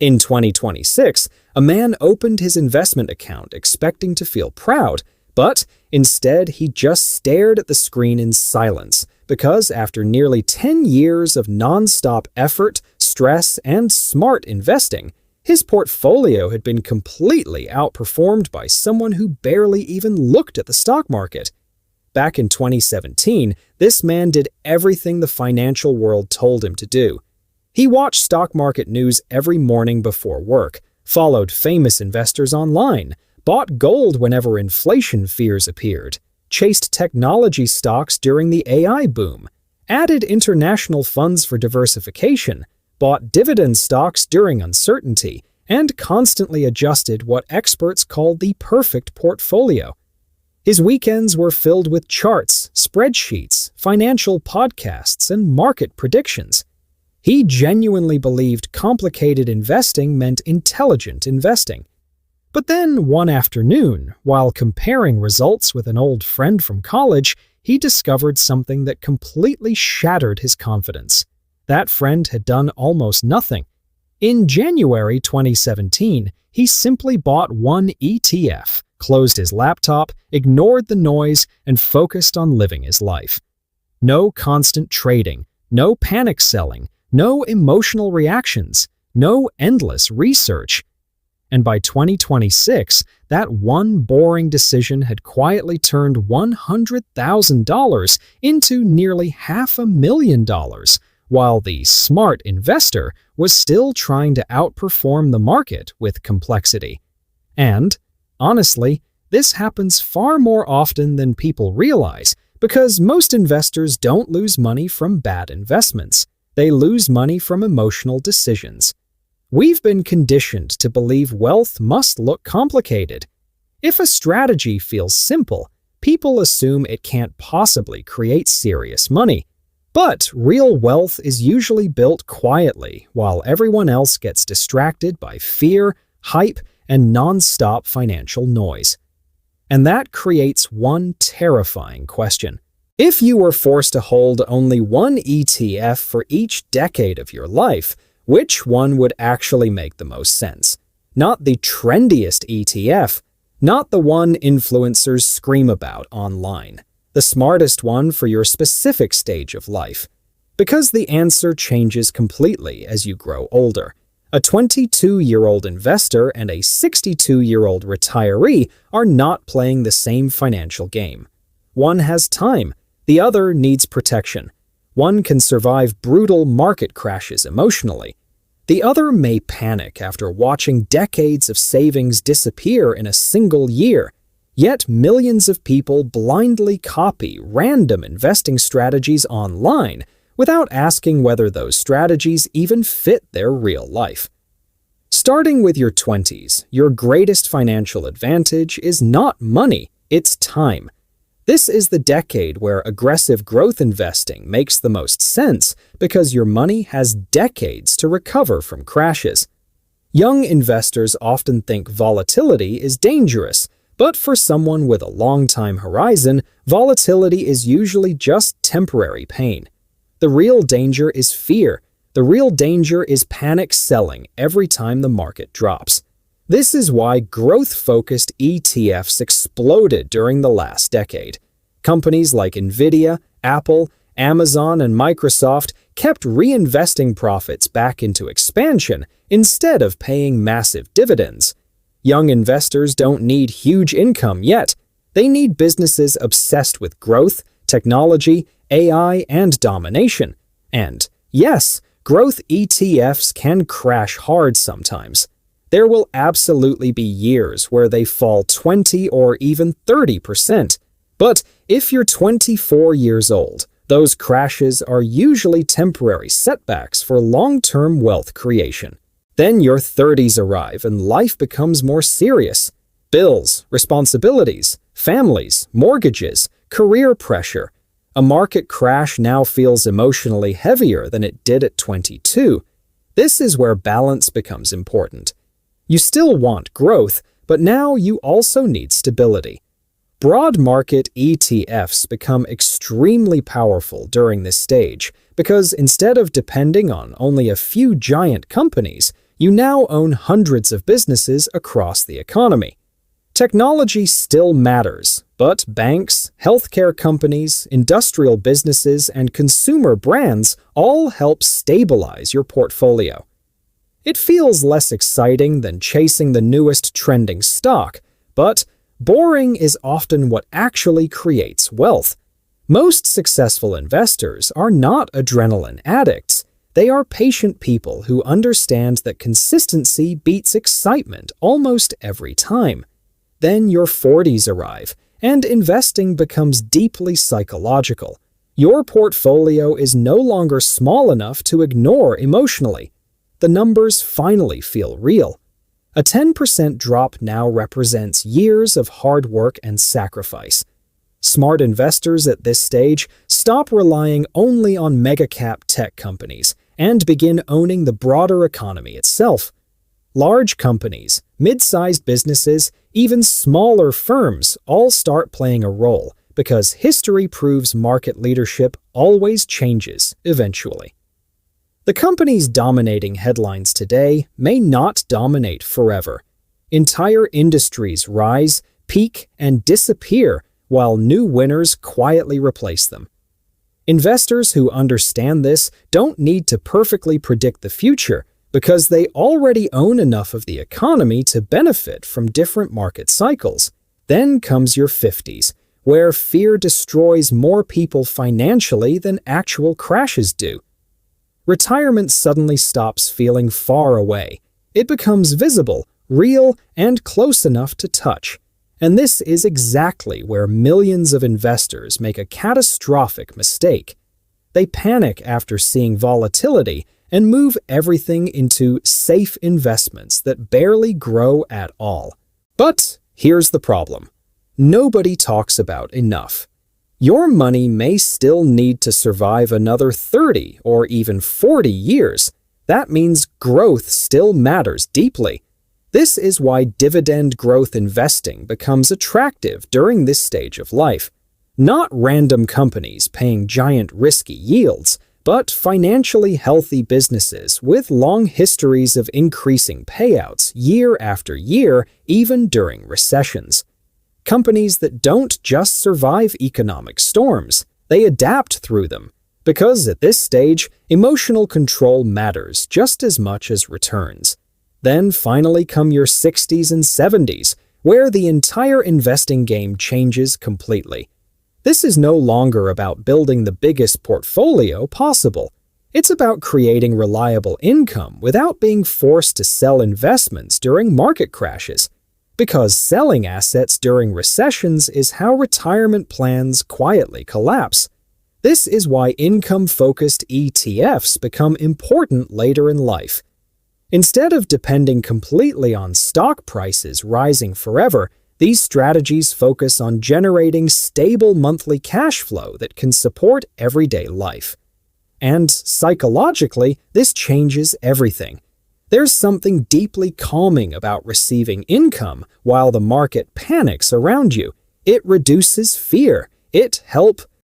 In 2026, a man opened his investment account expecting to feel proud, but instead he just stared at the screen in silence because after nearly 10 years of non-stop effort, stress, and smart investing, his portfolio had been completely outperformed by someone who barely even looked at the stock market. Back in 2017, this man did everything the financial world told him to do. He watched stock market news every morning before work, followed famous investors online, bought gold whenever inflation fears appeared, chased technology stocks during the AI boom, added international funds for diversification, bought dividend stocks during uncertainty, and constantly adjusted what experts called the perfect portfolio. His weekends were filled with charts, spreadsheets, financial podcasts, and market predictions. He genuinely believed complicated investing meant intelligent investing. But then, one afternoon, while comparing results with an old friend from college, he discovered something that completely shattered his confidence. That friend had done almost nothing. In January 2017, he simply bought one ETF, closed his laptop, ignored the noise, and focused on living his life. No constant trading, no panic selling, no emotional reactions, no endless research. And by 2026, that one boring decision had quietly turned $100,000 into nearly $500,000, while the smart investor was still trying to outperform the market with complexity. And, honestly, this happens far more often than people realize because most investors don't lose money from bad investments. They lose money from emotional decisions. We've been conditioned to believe wealth must look complicated. If a strategy feels simple, people assume it can't possibly create serious money. But real wealth is usually built quietly while everyone else gets distracted by fear, hype, and non-stop financial noise. And that creates one terrifying question. If you were forced to hold only one ETF for each decade of your life, which one would actually make the most sense? Not the trendiest ETF, not the one influencers scream about online. The smartest one for your specific stage of life. Because the answer changes completely as you grow older. A 22-year-old investor and a 62-year-old retiree are not playing the same financial game. One has time, the other needs protection. One can survive brutal market crashes emotionally. The other may panic after watching decades of savings disappear in a single year. Yet millions of people blindly copy random investing strategies online without asking whether those strategies even fit their real life. Starting with your 20s, your greatest financial advantage is not money, it's time. This is the decade where aggressive growth investing makes the most sense because your money has decades to recover from crashes. Young investors often think volatility is dangerous, but for someone with a long-time horizon, volatility is usually just temporary pain. The real danger is fear. The real danger is panic selling every time the market drops. This is why growth-focused ETFs exploded during the last decade. Companies like Nvidia, Apple, Amazon, and Microsoft kept reinvesting profits back into expansion instead of paying massive dividends. Young investors don't need huge income yet. They need businesses obsessed with growth, technology, AI, and domination. And, yes, growth ETFs can crash hard sometimes. There will absolutely be years where they fall 20 or even 30%. But if you're 24 years old, those crashes are usually temporary setbacks for long-term wealth creation. Then your 30s arrive and life becomes more serious. Bills, responsibilities, families, mortgages, career pressure. A market crash now feels emotionally heavier than it did at 22. This is where balance becomes important. You still want growth, but now you also need stability. Broad market ETFs become extremely powerful during this stage because instead of depending on only a few giant companies, You now own hundreds of businesses across the economy. Technology still matters, but banks, healthcare companies, industrial businesses, and consumer brands all help stabilize your portfolio. It feels less exciting than chasing the newest trending stock, but boring is often what actually creates wealth. Most successful investors are not adrenaline addicts. They are patient people who understand that consistency beats excitement almost every time. Then your 40s arrive, and investing becomes deeply psychological. Your portfolio is no longer small enough to ignore emotionally. The numbers finally feel real. A 10% drop now represents years of hard work and sacrifice. Smart investors at this stage stop relying only on mega-cap tech companies and begin owning the broader economy itself. Large companies, mid-sized businesses, even smaller firms all start playing a role because history proves market leadership always changes eventually. The companies dominating headlines today may not dominate forever. Entire industries rise, peak, and disappear while new winners quietly replace them. Investors who understand this don't need to perfectly predict the future because they already own enough of the economy to benefit from different market cycles. Then comes your 50s, where fear destroys more people financially than actual crashes do. Retirement suddenly stops feeling far away. It becomes visible, real, and close enough to touch. And this is exactly where millions of investors make a catastrophic mistake. They panic after seeing volatility and move everything into safe investments that barely grow at all. But here's the problem. Nobody talks about enough. Your money may still need to survive another 30 or even 40 years. That means growth still matters deeply. This is why dividend growth investing becomes attractive during this stage of life. Not random companies paying giant risky yields, but financially healthy businesses with long histories of increasing payouts year after year, even during recessions. Companies that don't just survive economic storms, they adapt through them. Because at this stage, emotional control matters just as much as returns. Then finally come your 60s and 70s, where the entire investing game changes completely. This is no longer about building the biggest portfolio possible. It's about creating reliable income without being forced to sell investments during market crashes. Because selling assets during recessions is how retirement plans quietly collapse. This is why income-focused ETFs become important later in life. Instead of depending completely on stock prices rising forever, these strategies focus on generating stable monthly cash flow that can support everyday life. And psychologically, this changes everything. There's something deeply calming about receiving income while the market panics around you. It reduces fear. It helps